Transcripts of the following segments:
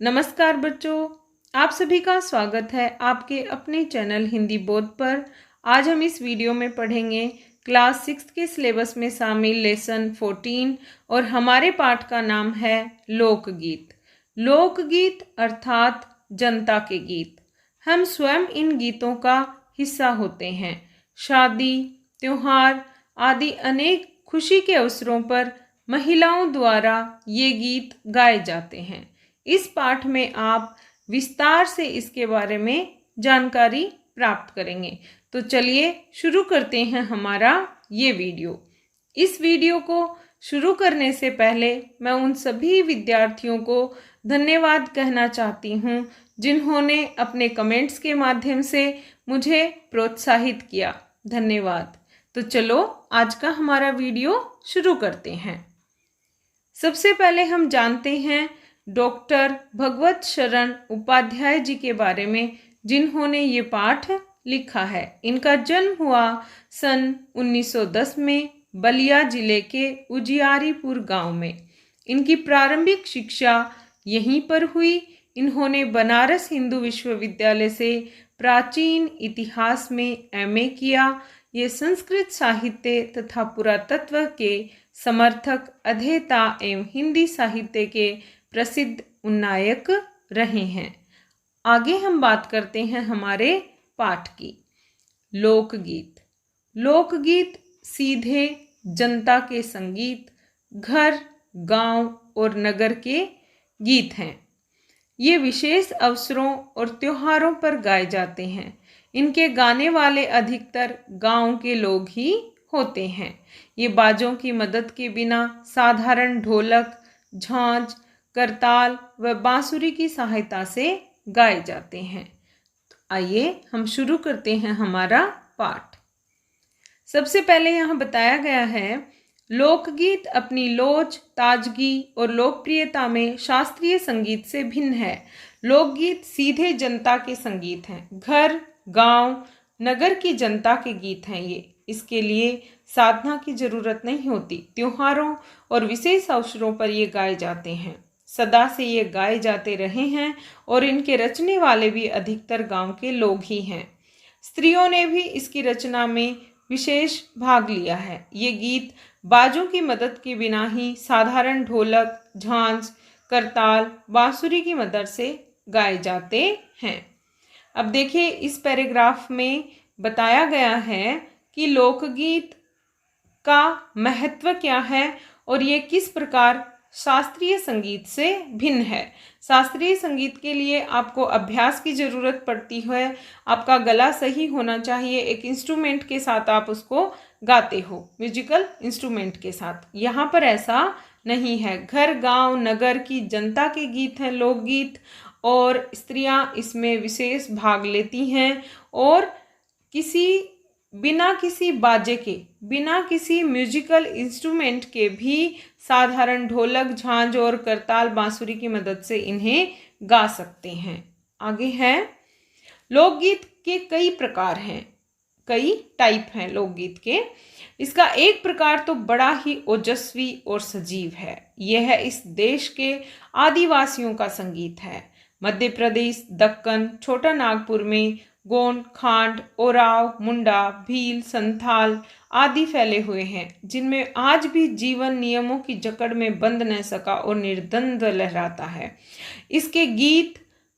नमस्कार बच्चों, आप सभी का स्वागत है आपके अपने चैनल हिंदी बोध पर। आज हम इस वीडियो में पढ़ेंगे क्लास 6 के सिलेबस में शामिल लेसन 14 और हमारे पाठ का नाम है लोकगीत। लोकगीत अर्थात जनता के गीत। हम स्वयं इन गीतों का हिस्सा होते हैं। शादी, त्योहार आदि अनेक खुशी के अवसरों पर महिलाओं द्वारा ये गीत गाए जाते हैं। इस पाठ में आप विस्तार से इसके बारे में जानकारी प्राप्त करेंगे। तो चलिए शुरू करते हैं हमारा ये वीडियो। इस वीडियो को शुरू करने से पहले मैं उन सभी विद्यार्थियों को धन्यवाद कहना चाहती हूँ जिन्होंने अपने कमेंट्स के माध्यम से मुझे प्रोत्साहित किया। धन्यवाद। तो चलो आज का हमारा वीडियो शुरू करते हैं। सबसे पहले हम जानते हैं डॉक्टर भगवत शरण उपाध्याय जी के बारे में, जिन्होंने ये पाठ लिखा है। इनका जन्म हुआ सन 1910 में बलिया जिले के उजियारीपुर गांव में। इनकी प्रारंभिक शिक्षा यहीं पर हुई। इन्होंने बनारस हिंदू विश्वविद्यालय से प्राचीन इतिहास में एमए किया। ये संस्कृत साहित्य तथा पुरातत्व के समर्थक, अध्येता एवं हिंदी साहित्य के प्रसिद्ध उन्नायक रहे हैं। आगे हम बात करते हैं हमारे पाठ की। लोकगीत। लोकगीत सीधे जनता के संगीत, घर, गांव और नगर के गीत हैं। ये विशेष अवसरों और त्योहारों पर गाए जाते हैं। इनके गाने वाले अधिकतर गांव के लोग ही होते हैं। ये बाजों की मदद के बिना साधारण ढोलक, झांझ, करताल व बांसुरी की सहायता से गाए जाते हैं। तो आइए हम शुरू करते हैं हमारा पाठ। सबसे पहले यहाँ बताया गया है, लोकगीत अपनी लोच, ताजगी और लोकप्रियता में शास्त्रीय संगीत से भिन्न है। लोकगीत सीधे जनता के संगीत हैं। घर, गांव, नगर की जनता के गीत हैं ये। इसके लिए साधना की जरूरत नहीं होती। त्योहारों और विशेष अवसरों पर ये गाए जाते हैं। सदा से ये गाए जाते रहे हैं और इनके रचने वाले भी अधिकतर गांव के लोग ही हैं। स्त्रियों ने भी इसकी रचना में विशेष भाग लिया है। ये गीत बाजों की मदद के बिना ही साधारण ढोलक, झांझ, करताल, बांसुरी की मदद से गाए जाते हैं। अब देखिए, इस पैराग्राफ में बताया गया है कि लोकगीत का महत्व क्या है और ये किस प्रकार शास्त्रीय संगीत से भिन्न है। शास्त्रीय संगीत के लिए आपको अभ्यास की ज़रूरत पड़ती है। आपका गला सही होना चाहिए। एक इंस्ट्रूमेंट के साथ आप उसको गाते हो, म्यूजिकल इंस्ट्रूमेंट के साथ। यहाँ पर ऐसा नहीं है। घर, गांव, नगर की जनता के गीत हैं लोकगीत, और स्त्रियां इसमें विशेष भाग लेती हैं और बिना किसी बाजे के, बिना किसी म्यूजिकल इंस्ट्रूमेंट के भी साधारण ढोलक, झांझ और करताल, बांसुरी की मदद से इन्हें गा सकते हैं। आगे है, लोकगीत के कई प्रकार हैं, कई टाइप हैं लोकगीत के। इसका एक प्रकार तो बड़ा ही ओजस्वी और सजीव है। यह इस देश के आदिवासियों का संगीत है। मध्य प्रदेश, दक्कन, छोटा नागपुर में गोंड, खांड, ओराव, मुंडा, भील, संथाल आदि फैले हुए हैं, जिनमें आज भी जीवन नियमों की जकड़ में बंध न सका और निर्द्वंद लहराता है।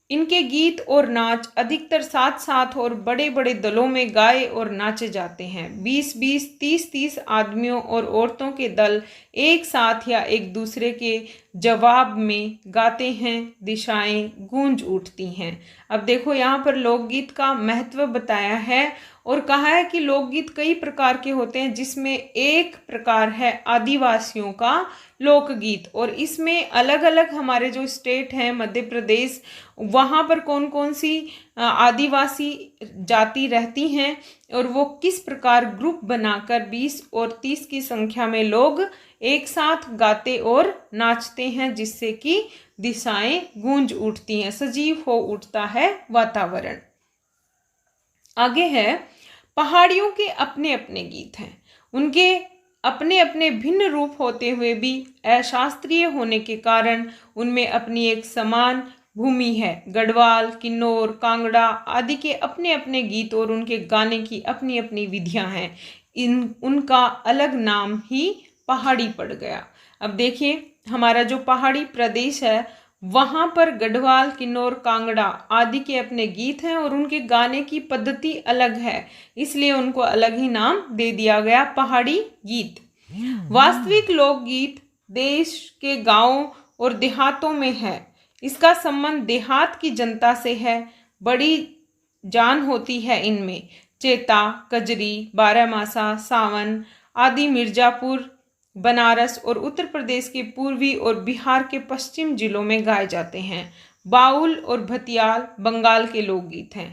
इनके गीत और नाच अधिकतर साथ साथ और बड़े बड़े दलों में गाए और नाचे जाते हैं। 20-20, 30-30 आदमियों और औरतों के दल एक साथ या एक दूसरे के जवाब में गाते हैं। दिशाएं गूंज उठती हैं। अब देखो, यहाँ पर लोकगीत का महत्व बताया है और कहा है कि लोकगीत कई प्रकार के होते हैं, जिसमें एक प्रकार है आदिवासियों का लोकगीत। और इसमें अलग अलग हमारे जो स्टेट हैं, मध्य प्रदेश, वहाँ पर कौन कौन सी आदिवासी जाति रहती हैं और वो किस प्रकार ग्रुप बनाकर 20 और 30 की संख्या में लोग एक साथ गाते और नाचते हैं, जिससे कि दिशाएं गूंज उठती हैं, सजीव हो उठता है वातावरण। आगे है, पहाड़ियों के अपने अपने गीत हैं। उनके अपने अपने भिन्न रूप होते हुए भी अशास्त्रीय होने के कारण उनमें अपनी एक समान भूमि है। गढ़वाल, किन्नौर, कांगड़ा आदि के अपने अपने गीत और उनके गाने की अपनी अपनी विधियां हैं। उनका अलग नाम ही पहाड़ी पड़ गया। अब देखिए, हमारा जो पहाड़ी प्रदेश है वहाँ पर गढ़वाल, किन्नौर, कांगड़ा आदि के अपने गीत हैं और उनके गाने की पद्धति अलग है, इसलिए उनको अलग ही नाम दे दिया गया, पहाड़ी गीत। वास्तविक लोकगीत देश के गांवों और देहातों में है। इसका संबंध देहात की जनता से है। बड़ी जान होती है इनमें। चेता, कजरी, बारहमासा, सावन आदि मिर्जापुर, बनारस और उत्तर प्रदेश के पूर्वी और बिहार के पश्चिम जिलों में गाए जाते हैं। बाउल और भतियाल बंगाल के लोकगीत हैं।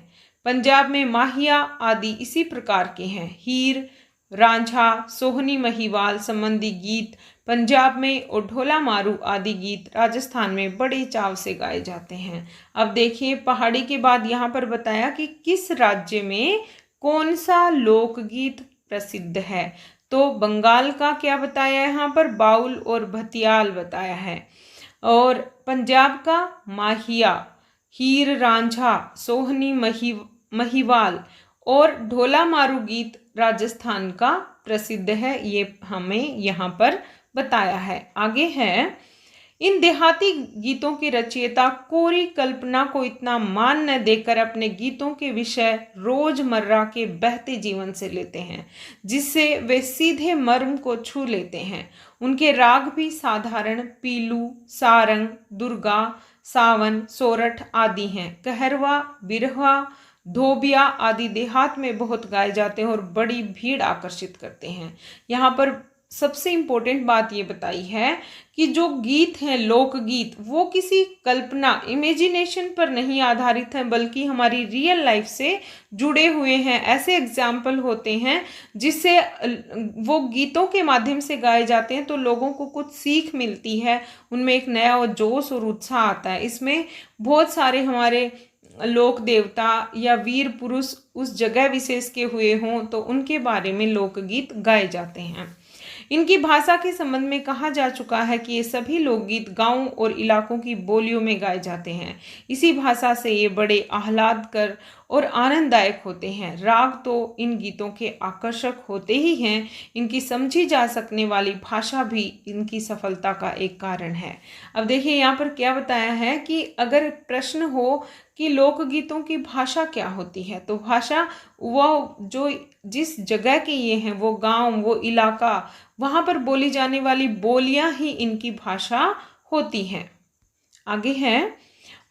पंजाब में माहिया आदि इसी प्रकार के हैं। हीर, रांझा, सोहनी, महिवाल संबंधी गीत पंजाब में और ढोला मारू आदि गीत राजस्थान में बड़े चाव से गाए जाते हैं। अब देखिए, पहाड़ी के बाद यहाँ पर बताया कि किस राज्य में कौन सा लोकगीत प्रसिद्ध है। तो बंगाल का क्या बताया यहाँ पर, बाउल और भतियाल बताया है। और पंजाब का माहिया, हीर, रांझा, सोहनी, महिवाल और ढोला मारू गीत राजस्थान का प्रसिद्ध है, ये हमें यहाँ पर बताया है। आगे है, इन देहाती गीतों के रचयिता कोरी कल्पना को इतना मान न देकर अपने गीतों के विषय रोजमर्रा के बहते जीवन से लेते हैं, जिससे वे सीधे मर्म को छू लेते हैं। उनके राग भी साधारण पीलू, सारंग, दुर्गा, सावन, सोरठ आदि हैं। कहरवा, बिरहा, धोबिया आदि देहात में बहुत गाए जाते हैं और बड़ी भीड़ आकर्षित करते हैं। यहाँ पर सबसे इम्पोर्टेंट बात ये बताई है कि जो गीत हैं, लोकगीत, वो किसी कल्पना, इमेजिनेशन पर नहीं आधारित हैं, बल्कि हमारी रियल लाइफ से जुड़े हुए हैं। ऐसे एग्जाम्पल होते हैं जिससे वो गीतों के माध्यम से गाए जाते हैं तो लोगों को कुछ सीख मिलती है, उनमें एक नया जोश और उत्साह आता है। इसमें बहुत सारे हमारे लोक देवता या वीर पुरुष उस जगह विशेष के हुए हों तो उनके बारे में लोकगीत गाए जाते हैं। इनकी भाषा के संबंध में कहा जा चुका है कि ये सभी लोकगीत गांवों और इलाकों की बोलियों में गाए जाते हैं। इसी भाषा से ये बड़े आह्लादकर और आनंददायक होते हैं। राग तो इन गीतों के आकर्षक होते ही हैं, इनकी समझी जा सकने वाली भाषा भी इनकी सफलता का एक कारण है। अब देखिए, यहाँ पर क्या बताया है कि अगर प्रश्न हो कि लोकगीतों की भाषा क्या होती है, तो भाषा वो जो जिस जगह के ये हैं, वो गांव, वो इलाका, वहाँ पर बोली जाने वाली बोलियां ही इनकी भाषा होती हैं। आगे है,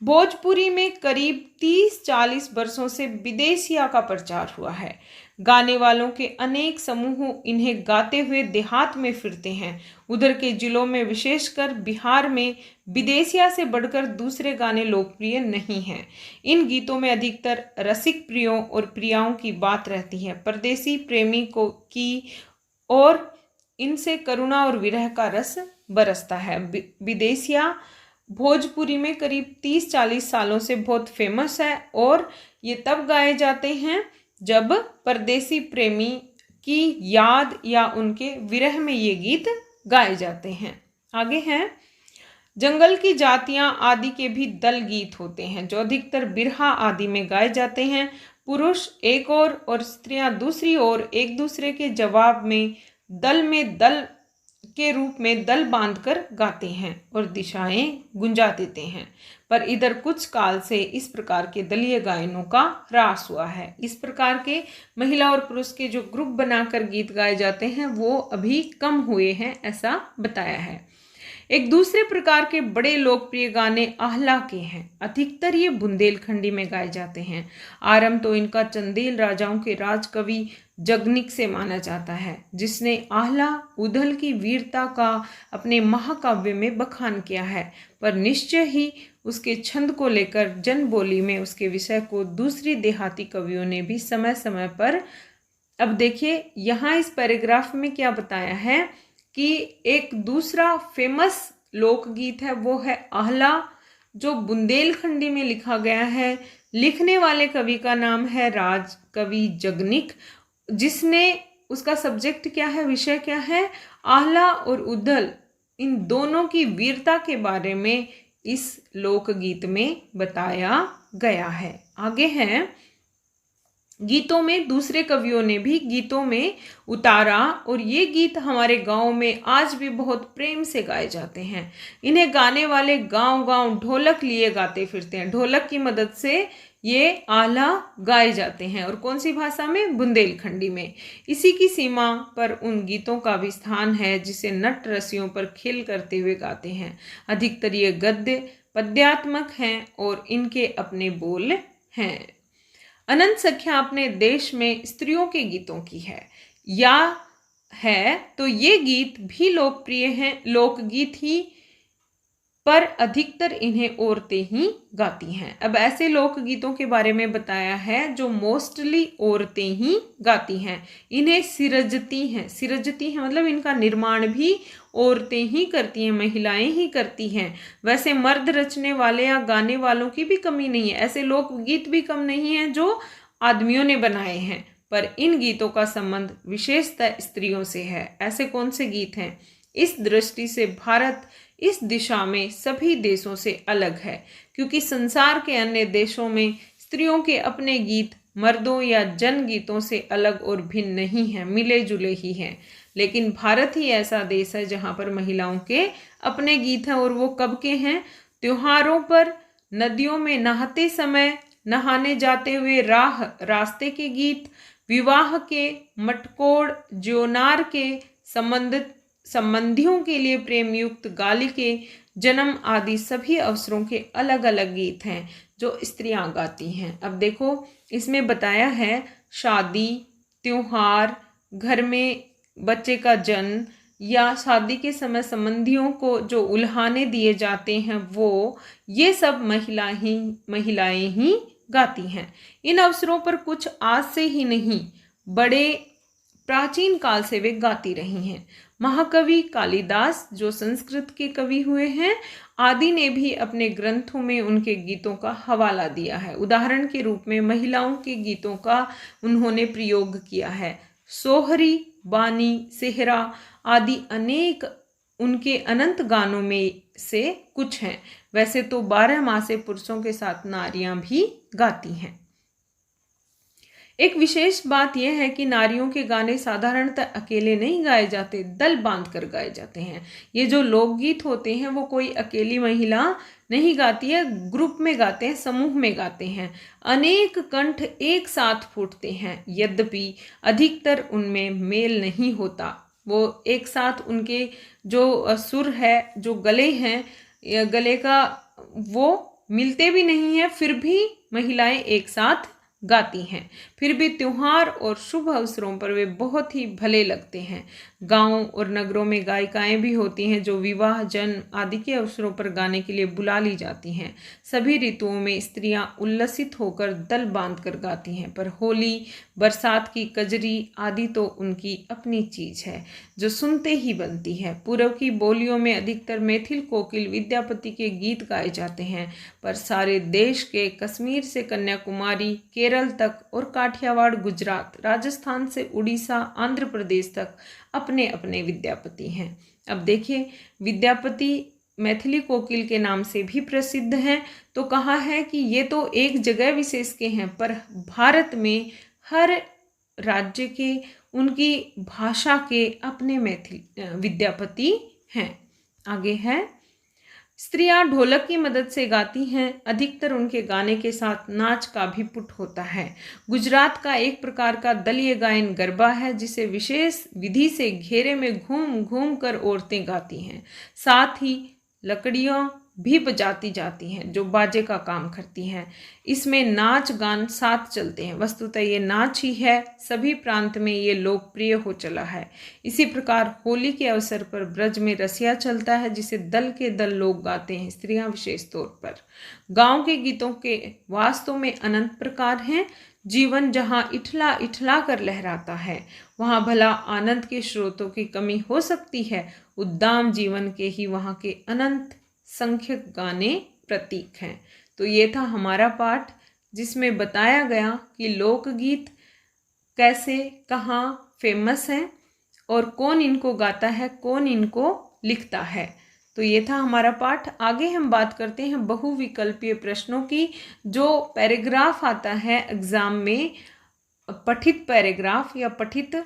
भोजपुरी में करीब 30-40 वर्षों से विदेशिया का प्रचार हुआ है। गाने वालों के अनेक समूह इन्हें गाते हुए देहात में फिरते हैं। उधर के जिलों में, विशेषकर बिहार में, विदेशिया से बढ़कर दूसरे गाने लोकप्रिय नहीं हैं। इन गीतों में अधिकतर रसिक प्रियों और प्रियाओं की बात रहती है। परदेसी प्रेमी को की और इनसे करुणा और विरह का रस बरसता है। विदेशिया भोजपुरी में करीब 30-40 सालों से बहुत फेमस है और ये तब गाए जाते हैं जब परदेसी प्रेमी की याद या उनके विरह में ये गीत गाए जाते हैं। आगे हैं, जंगल की जातियां आदि के भी दल गीत होते हैं जो अधिकतर बिरहा आदि में गाए जाते हैं। पुरुष एक ओर और स्त्रियां दूसरी ओर एक दूसरे के जवाब में दल के रूप में दल बांधकर गाते हैं और दिशाएं गुंजा देते हैं। पर इधर कुछ काल से इस प्रकार के दलीय गायनों का ह्रास हुआ है। इस प्रकार के महिला और पुरुष के जो ग्रुप बनाकर गीत गाए जाते हैं वो अभी कम हुए हैं, ऐसा बताया है। एक दूसरे प्रकार के बड़े लोकप्रिय गाने आहला के हैं। अधिकतर ये बुंदेलखंडी में गाए जाते हैं। आरंभ तो इनका चंदेल राजाओं के राजकवि जगनिक से माना जाता है, जिसने आहला उधल की वीरता का अपने महाकाव्य में बखान किया है। पर निश्चय ही उसके छंद को लेकर जनबोली में उसके विषय को दूसरी देहाती कवियों ने भी समय समय पर, अब देखिए यहाँ इस पैराग्राफ में क्या बताया है कि एक दूसरा फेमस लोकगीत है वो है आहला, जो बुंदेलखंडी में लिखा गया है। लिखने वाले कवि का नाम है राज कवि जगनिक, जिसने, उसका सब्जेक्ट क्या है, विषय क्या है, आहला और उधल इन दोनों की वीरता के बारे में इस लोकगीत में बताया गया है। आगे है, गीतों में दूसरे कवियों ने भी गीतों में उतारा और ये गीत हमारे गांव में आज भी बहुत प्रेम से गाए जाते हैं। इन्हें गाने वाले गांव गांव ढोलक लिए गाते फिरते हैं। ढोलक की मदद से ये आला गाए जाते हैं। और कौन सी भाषा में? बुंदेलखंडी में। इसी की सीमा पर उन गीतों का भी स्थान है जिसे नट रसियों पर खेल करते हुए गाते हैं। अधिकतर ये गद्य पद्यात्मक हैं और इनके अपने बोल हैं। अनंत संख्या अपने देश में स्त्रियों के गीतों की है या है, तो ये गीत भी लोकप्रिय हैं, लोकगीत ही, पर अधिकतर इन्हें औरतें ही गाती हैं। अब ऐसे लोकगीतों के बारे में बताया है जो मोस्टली औरतें ही गाती हैं। इन्हें सिरजती हैं मतलब इनका निर्माण भी औरतें ही करती हैं, महिलाएं ही करती हैं। वैसे मर्द रचने वाले या गाने वालों की भी कमी नहीं है, ऐसे लोकगीत भी कम नहीं है जो आदमियों ने बनाए हैं, पर इन गीतों का संबंध विशेषतः स्त्रियों से है। ऐसे कौन से गीत हैं? इस दृष्टि से भारत इस दिशा में सभी देशों से अलग है, क्योंकि संसार के अन्य देशों में स्त्रियों के अपने गीत मर्दों या जन गीतों से अलग और भिन्न नहीं हैं, मिले जुले ही हैं। लेकिन भारत ही ऐसा देश है जहाँ पर महिलाओं के अपने गीत हैं। और वो कब के हैं? त्योहारों पर, नदियों में नहाते समय, नहाने जाते हुए रास्ते के गीत, विवाह के, मटकोड़, ज्योनार के, संबंधियों के लिए प्रेम युक्त गाली के, जन्म आदि सभी अवसरों के अलग अलग गीत हैं जो स्त्रियां गाती हैं। अब देखो, इसमें बताया है शादी, त्योहार, घर में बच्चे का जन्म या शादी के समय संबंधियों को जो उल्हाने दिए जाते हैं वो, ये सब महिलाएं ही गाती हैं। इन अवसरों पर कुछ आज से ही नहीं, बड़े प्राचीन काल से वे गाती रही हैं। महाकवि कालिदास जो संस्कृत के कवि हुए हैं, आदि ने भी अपने ग्रंथों में उनके गीतों का हवाला दिया है। उदाहरण के रूप में महिलाओं के गीतों का उन्होंने प्रयोग किया है। सोहरी, बानी, सेहरा आदि अनेक उनके अनंत गानों में से कुछ हैं। वैसे तो 12 मासे पुरुषों के साथ नारियां भी गाती हैं। एक विशेष बात यह है कि नारियों के गाने साधारणतः अकेले नहीं गाए जाते, दल बांधकर गाए जाते हैं। ये जो लोकगीत होते हैं वो कोई अकेली महिला नहीं गाती है, ग्रुप में गाते हैं, समूह में गाते हैं। अनेक कंठ एक साथ फूटते हैं, यद्यपि अधिकतर उनमें मेल नहीं होता। वो एक साथ उनके जो सुर है, जो गले हैं, गले का वो मिलते भी नहीं है, फिर भी महिलाएं एक साथ गाती हैं। फिर भी त्योहार और शुभ अवसरों पर वे बहुत ही भले लगते हैं। गांव और नगरों में गायिकाएं भी होती हैं जो विवाह, जन्म आदि के अवसरों पर गाने के लिए बुला ली जाती हैं। सभी ऋतुओं में स्त्रियां उल्लसित होकर दल बांधकर गाती हैं, पर होली, बरसात की कजरी आदि तो उनकी अपनी चीज है जो सुनते ही बनती है। पूर्व की बोलियों में अधिकतर मैथिल, कोकिल, विद्यापति के गीत गाए जाते हैं, पर सारे देश के कश्मीर से कन्याकुमारी, केरल तक और काठियावाड़, गुजरात, राजस्थान से उड़ीसा, आंध्र प्रदेश तक अपने अपने विद्यापति हैं। अब देखिए, विद्यापति मैथिली कोकिल के नाम से भी प्रसिद्ध हैं। तो कहा है कि ये तो एक जगह विशेष के हैं, पर भारत में हर राज्य के, उनकी भाषा के अपने मैथिली विद्यापति हैं। आगे है, स्त्रियां ढोलक की मदद से गाती हैं। अधिकतर उनके गाने के साथ नाच का भी पुट होता है। गुजरात का एक प्रकार का दलीय गायन गरबा है, जिसे विशेष विधि से घेरे में घूम घूम कर औरतें गाती हैं। साथ ही लकड़ियां भी बजाती जाती हैं जो बाजे का काम करती हैं। इसमें नाच गान साथ चलते हैं। वस्तुतः ये नाच ही है, सभी प्रांत में ये लोकप्रिय हो चला है। इसी प्रकार होली के अवसर पर ब्रज में रसिया चलता है, जिसे दल के दल लोग गाते हैं, स्त्रियां विशेष तौर पर। गांव के गीतों के वास्तव में अनंत प्रकार हैं। जीवन जहाँ इठला इठला कर लहराता है, वहाँ भला आनंद के स्रोतों की कमी हो सकती है। उद्दाम जीवन के ही वहाँ के अनंत संख्यक गाने प्रतीक हैं। तो ये था हमारा पाठ, जिसमें बताया गया कि लोकगीत कैसे, कहाँ फेमस हैं और कौन इनको गाता है, कौन इनको लिखता है। तो ये था हमारा पाठ। आगे हम बात करते हैं बहुविकल्पीय प्रश्नों की। जो पैराग्राफ आता है एग्जाम में, पठित पैराग्राफ या पठित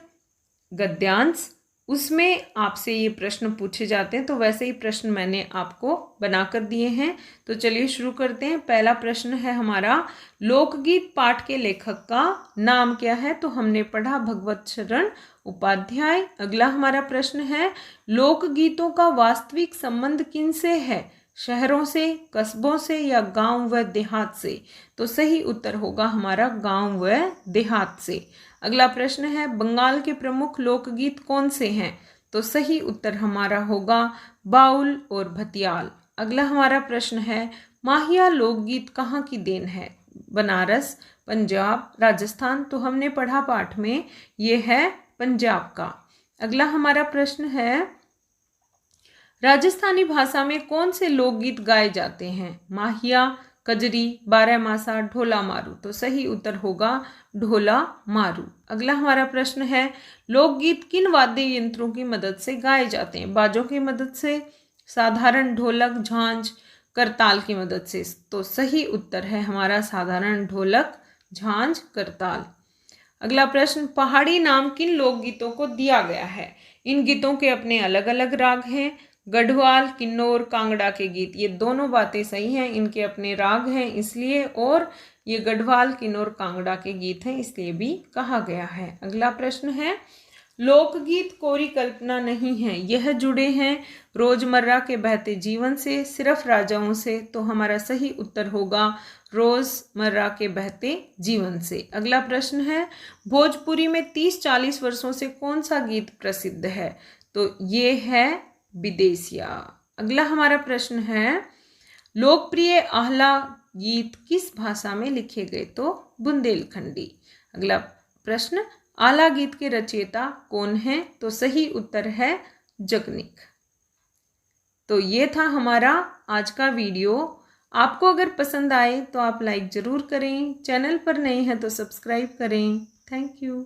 गद्यांश, उसमें आपसे ये प्रश्न पूछे जाते हैं। तो वैसे ही प्रश्न मैंने आपको बनाकर दिए हैं। तो चलिए शुरू करते हैं। पहला प्रश्न है हमारा, लोकगीत पाठ के लेखक का नाम क्या है? तो हमने पढ़ा भगवत शरण उपाध्याय। अगला हमारा प्रश्न है, लोकगीतों का वास्तविक संबंध किनसे है? शहरों से, कस्बों से या गांव व देहात से? तो सही उत्तर होगा हमारा गांव व देहात से। अगला प्रश्न है, बंगाल के प्रमुख लोकगीत कौन से हैं? तो सही उत्तर हमारा होगा बाउल और भतियाल। अगला हमारा प्रश्न है, माहिया लोकगीत कहाँ की देन है? बनारस, पंजाब, राजस्थान? तो हमने पढ़ा पाठ में, ये है पंजाब का। अगला हमारा प्रश्न है, राजस्थानी भाषा में कौन से लोकगीत गाए जाते हैं? माहिया, कजरी, बारहमासा, ढोला मारू? तो सही उत्तर होगा ढोला मारू। अगला हमारा प्रश्न है, लोकगीत किन वाद्य यंत्रों की मदद से गाए जाते हैं? बाजों की मदद से, साधारण ढोलक, झांझ, करताल की मदद से? तो सही उत्तर है हमारा साधारण ढोलक, झांझ, करताल। अगला प्रश्न, पहाड़ी नाम किन लोकगीतों को दिया गया है? इन गीतों के अपने अलग अलग राग हैं। गढ़वाल, किन्नौर, कांगड़ा के गीत, ये दोनों बातें सही हैं, इनके अपने राग हैं इसलिए, और ये गढ़वाल, किन्नौर, कांगड़ा के गीत हैं इसलिए भी कहा गया है। अगला प्रश्न है, लोकगीत कोरी कल्पना नहीं है, यह जुड़े हैं रोजमर्रा के बहते जीवन से, सिर्फ राजाओं से? तो हमारा सही उत्तर होगा रोजमर्रा के बहते जीवन से। अगला प्रश्न है, भोजपुरी में 30-40 वर्षों से कौन सा गीत प्रसिद्ध है? तो ये है विदेशिया। अगला हमारा प्रश्न है, लोकप्रिय आहला गीत किस भाषा में लिखे गए? तो बुंदेलखंडी। अगला प्रश्न, आला गीत के रचयिता कौन है? तो सही उत्तर है जगनिक। तो ये था हमारा आज का वीडियो। आपको अगर पसंद आए तो आप लाइक ज़रूर करें, चैनल पर नए हैं तो सब्सक्राइब करें। Thank you.